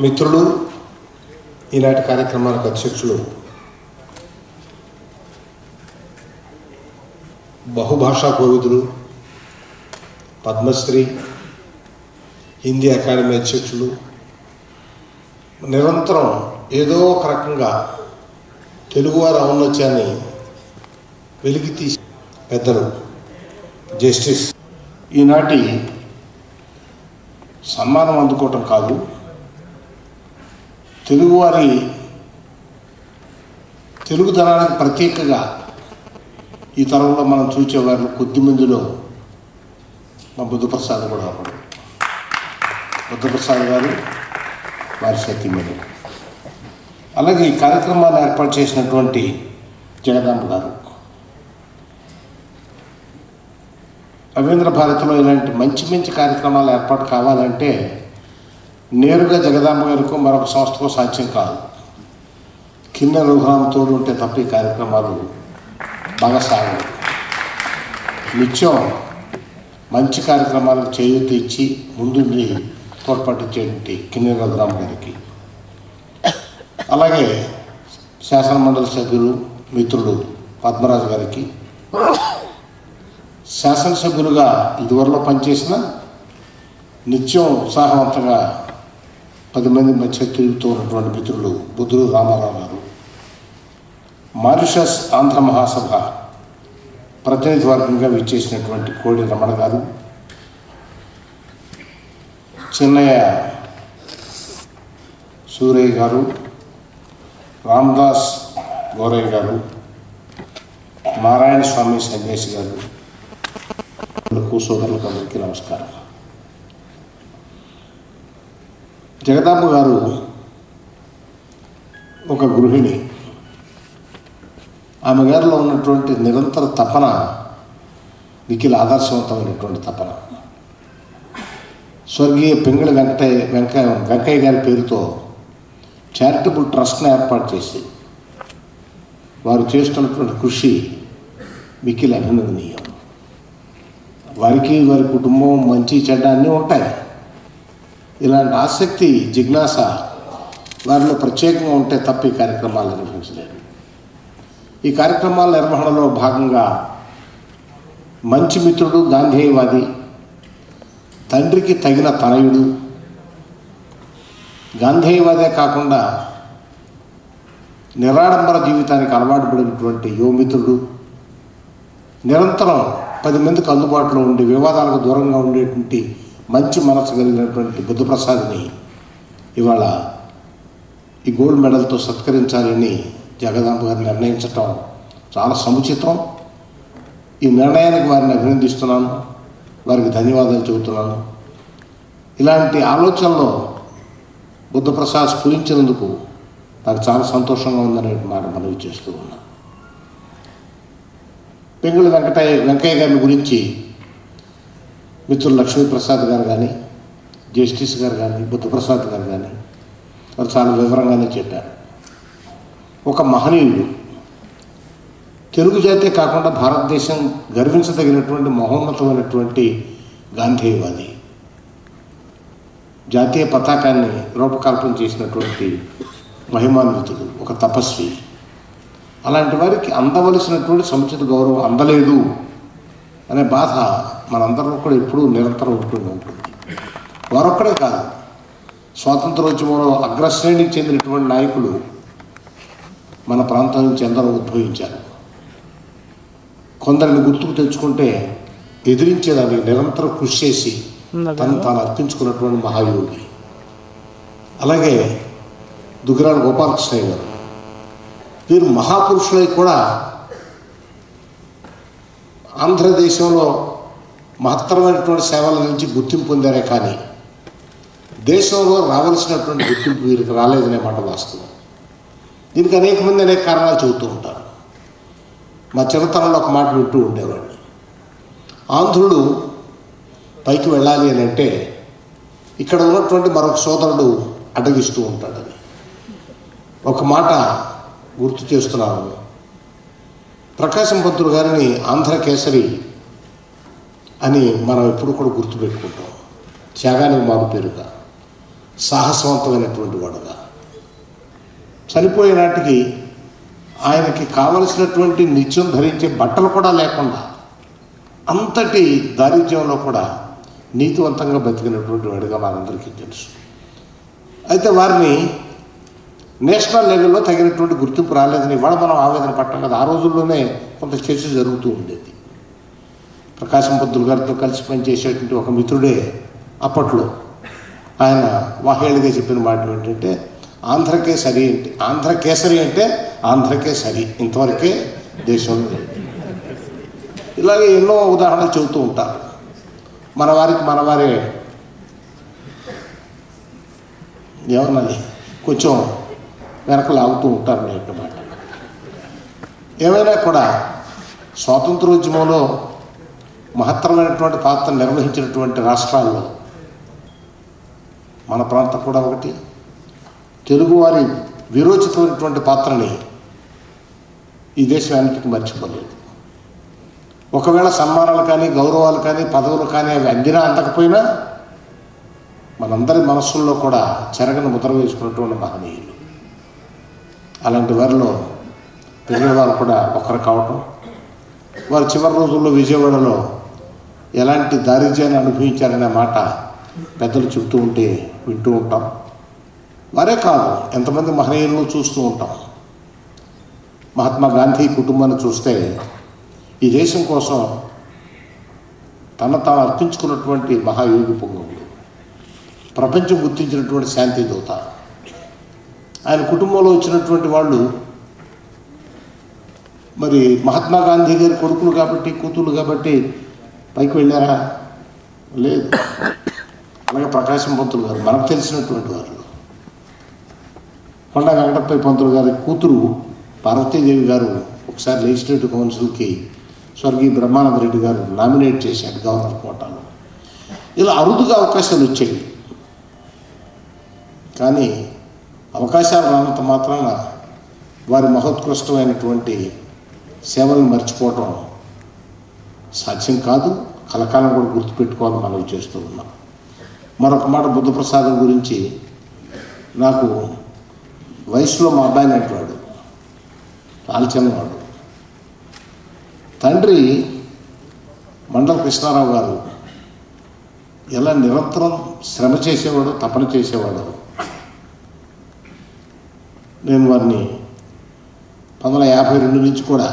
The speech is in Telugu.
మిత్రులు, ఈనాటి కార్యక్రమానికి అధ్యక్షులు బహుభాషా కోవిదులు, పద్మశ్రీ, హిందీ అకాడమీ అధ్యక్షులు, నిరంతరం ఏదో ఒక రకంగా తెలుగువారి ఔన్నత్యాన్ని వెలికి తీసి పెద్దలు జస్టిస్ ఈనాటి సన్మానం అందుకోవటం కాదు, తెలుగువారి తెలుగుదనానికి ప్రత్యేకంగా ఈ తరంలో మనం చూసేవారు కొద్ది మందిలో మా బుద్ధప్రసాద్ కూడా ఒకడు. బుద్ధప్రసాద్ గారు, వారి సతీమణి, అలాగే ఈ కార్యక్రమాన్ని ఏర్పాటు చేసినటువంటి జగదాంబ గారు. రవీంద్ర భారతిలో ఇలాంటి మంచి మంచి కార్యక్రమాలు ఏర్పాటు కావాలంటే నేరుగా జగదాంబ గారికి మరొక సంస్థకు సాధ్యం కాదు. కింద రఘురామ తోడు ఉంటే తప్ప ఈ కార్యక్రమాలు బాగా సాగవు. నిత్యం మంచి కార్యక్రమాలకు చేయూత ఇచ్చి ముందుండి తోడ్పట్టించేటువంటి కిన్నె రఘురామ గారికి, అలాగే శాసనమండలి సభ్యులు మిత్రుడు పద్మరాజు గారికి, శాసనసభ్యులుగా ఇదివరలో పనిచేసిన నిత్యం ఉత్సాహవంతంగా 10 మంది మధ్య తిరుగుతూ ఉన్నటువంటి మిత్రులు బుద్ధుడు రామారావు గారు, మారిషస్ ఆంధ్ర మహాసభ ప్రతినిధివర్గంగా విచ్చేసినటువంటి కోడి రమణ గారు, చిన్నయ్య సూరయ్య గారు, రామదాస్ గౌరయ్య గారు, నారాయణ స్వామి సన్యాసి గారు, సోదరులకు అందరికీ నమస్కారం. జగదాంబ గారు ఒక గృహిణి. ఆమె గారిలో ఉన్నటువంటి నిరంతర తపన మిక్కిలి ఆదర్శవంతమైనటువంటి తపన. స్వర్గీయ పింగళి వెంకయ్య గారి పేరుతో చారిటబుల్ ట్రస్ట్ని ఏర్పాటు చేసి వారు చేస్తున్నటువంటి కృషి మిక్కిలి అభినందనీయం. వారికి వారి కుటుంబం మంచి చెడ్డ అన్నీ ఉంటాయి. ఇలాంటి ఆసక్తి, జిజ్ఞాస వారిలో ప్రత్యేకంగా ఉంటే తప్ప ఈ కార్యక్రమాలు నిర్వహించలేరు. ఈ కార్యక్రమాల నిర్వహణలో భాగంగా మంచి మిత్రుడు, గాంధేయవాది, తండ్రికి తగిన తనయుడు, గాంధేయవాదే కాకుండా నిరాడంబర జీవితానికి అలవాటు పడినటువంటి యువమిత్రుడు, నిరంతరం 10 మందికి అందుబాటులో ఉండి వివాదాలకు దూరంగా ఉండేటువంటి మంచి మనసు కలిగినటువంటి బుద్ధప్రసాద్ని ఇవాళ ఈ గోల్డ్ మెడల్తో సత్కరించాలని జగదాంబ గారిని నిర్ణయించటం చాలా సముచితం. ఈ నిర్ణయానికి వారిని అభినందిస్తున్నాను, వారికి ధన్యవాదాలు చెబుతున్నాను. ఇలాంటి ఆలోచనలో బుద్ధప్రసాద్ స్ఫురించినందుకు నాకు చాలా సంతోషంగా ఉందనే మాట మనవి చేస్తూ ఉన్నాను. పింగళి వెంకయ్య గారి గురించి మిత్రులు లక్ష్మీప్రసాద్ గారు కానీ, జస్టిస్ గారు కానీ, బుద్ధప్రసాద్ గారు కానీ వారు చాలా వివరంగానే చెప్పారు. ఒక మహనీయుడు, తెలుగు జాతే కాకుండా భారతదేశం గర్వించదగినటువంటి మహోన్నతమైనటువంటి గాంధేయవాది, జాతీయ పతాకాన్ని రూపకల్పన చేసినటువంటి మహిమాన్వితుడు, ఒక తపస్వి. అలాంటి వారికి అందవలసినటువంటి సముచిత గౌరవం అందలేదు అనే బాధ మనందరిలో కూడా ఎప్పుడూ నిరంతరం ఉంటూనే ఉంటుంది. వారొక్కడే కాదు, స్వాతంత్రోద్యమంలో అగ్రశ్రేణికి చెందినటువంటి నాయకులు మన ప్రాంతం నుంచి ఎందరో ఉద్భవించారు. కొందరిని గుర్తుకు తెచ్చుకుంటే ఎదిరించేదానికి నిరంతరం కృషి చేసి తాను అర్పించుకున్నటువంటి మహాయోగి. అలాగే దుగ్గిరాల గోపాలకృష్ణయ్య గారు, వీరు మహాపురుషులై కూడా ఆంధ్రదేశంలో మహత్తరమైనటువంటి సేవల నుంచి గుర్తింపు పొందారే కానీ దేశంలో రావాల్సినటువంటి గుర్తింపు వీరికి రాలేదనే మాట వాస్తవం. దీనికి అనేక మంది అనేక కారణాలు చెబుతూ ఉంటారు. మా చిన్నతనంలో ఒక మాట వింటూ ఉండేవాడిని, ఆంధ్రుడు పైకి వెళ్ళాలి అని అంటే ఇక్కడ ఉన్నటువంటి మరొక సోదరుడు అడ్డగిస్తూ ఉంటాడని. ఒక మాట గుర్తు చేస్తున్నాను. ప్రకాశం పంతులు గారిని ఆంధ్ర కేసరి అని మనం ఎప్పుడు కూడా గుర్తుపెట్టుకుంటాం, త్యాగానికి మారు పేరుగా. సాహసవంతమైనటువంటి వాడుగా, చనిపోయే నాటికి ఆయనకి కావలసినటువంటి నిత్యం ధరించే బట్టలు కూడా లేకుండా అంతటి దారిద్ర్యంలో కూడా నీతివంతంగా బతికినటువంటి వాడిగా మనందరికీ తెలుసు. అయితే వారిని నేషనల్ లెవెల్లో తగినటువంటి గుర్తింపు రాలేదని ఇవాళ మనం ఆవేదన పడటం కదా. ఆ రోజుల్లోనే కొంత చర్చ జరుగుతూ ఉండేది. ప్రకాశం పంతులు గారితో కలిసి పనిచేసేటువంటి ఒక మిత్రుడే అప్పట్లో ఆయన వాహేళిగా చెప్పిన మాట ఏంటంటే, ఆంధ్రకేసరి అంటే ఆంధ్రకే సరి, ఇంతవరకే దేశంలో లేదు. ఇలాగే ఎన్నో ఉదాహరణలు చెబుతూ ఉంటారు. మన వారే ఏమన్నది కొంచెం వెనక లాగుతూ ఉంటారు అన్నమాట. ఏమైనా కూడా స్వాతంత్రోద్యమంలో మహత్తరమైనటువంటి పాత్ర నిర్వహించినటువంటి రాష్ట్రాల్లో మన ప్రాంతం కూడా ఒకటి. తెలుగువారి విరోచితమైనటువంటి పాత్రని ఈ దేశం అన్నిటికీ మర్చిపోలేదు. ఒకవేళ సన్మానాలు కానీ గౌరవాలు కానీ పదవులు కానీ అవి అందినా అందకపోయినా మనందరి మనస్సుల్లో కూడా చెరగని ముద్ర వేసుకున్నటువంటి మహనీయులు. అలాంటి వారిలో పెరిగినవారు కూడా ఒకరు కావటం, వారు చివరి రోజుల్లో విజయవాడలో ఎలాంటి దారిద్ర్యాన్ని అనుభవించారనే మాట పెద్దలు చెబుతూ ఉంటే వింటూ ఉంటాం. వారే కాదు, ఎంతమంది మహనీయులను చూస్తూ ఉంటాం. మహాత్మా గాంధీ కుటుంబాన్ని చూస్తే ఈ దేశం కోసం తాను అర్పించుకున్నటువంటి మహాయోగి పొంగవుడు, ప్రపంచం గుర్తించినటువంటి శాంతి దూత. ఆయన కుటుంబంలో వచ్చినటువంటి వాళ్ళు మరి మహాత్మా గాంధీ గారి కొడుకులు కాబట్టి, కూతుళ్ళు కాబట్టి పైకి వెళ్ళారా? లేదు. అలాగే ప్రకాశం పంతులు గారు మనకు తెలిసినటువంటి వారు. కొండా వెంకటప్పయ్య పంతులు గారి కూతురు పార్వతీదేవి గారు ఒకసారి లెజిస్లేటివ్ కౌన్సిల్కి స్వర్గీయ బ్రహ్మానంద రెడ్డి గారు నామినేట్ చేశారు గవర్నర్ కోటాలో. ఇలా అరుదుగా అవకాశాలు వచ్చాయి. కానీ అవకాశాలు రానంత మాత్రాన వారి మహోత్కృష్టమైనటువంటి సేవలను మర్చిపోవటం సాధ్యం కాదు. కలకాలం కూడా గుర్తుపెట్టుకోవాలని మనం చేస్తూ ఉన్నాం. మరొక మాట బుద్ధప్రసాదం గురించి, నాకు వయసులో మా అబ్బాయిని అంటున్నాడు, ఆల్చిన్నవాడు. తండ్రి మండల కృష్ణారావు గారు ఎలా నిరంతరం శ్రమ చేసేవాడు, తపన చేసేవాడు. నేను వారిని 1952 నుంచి కూడా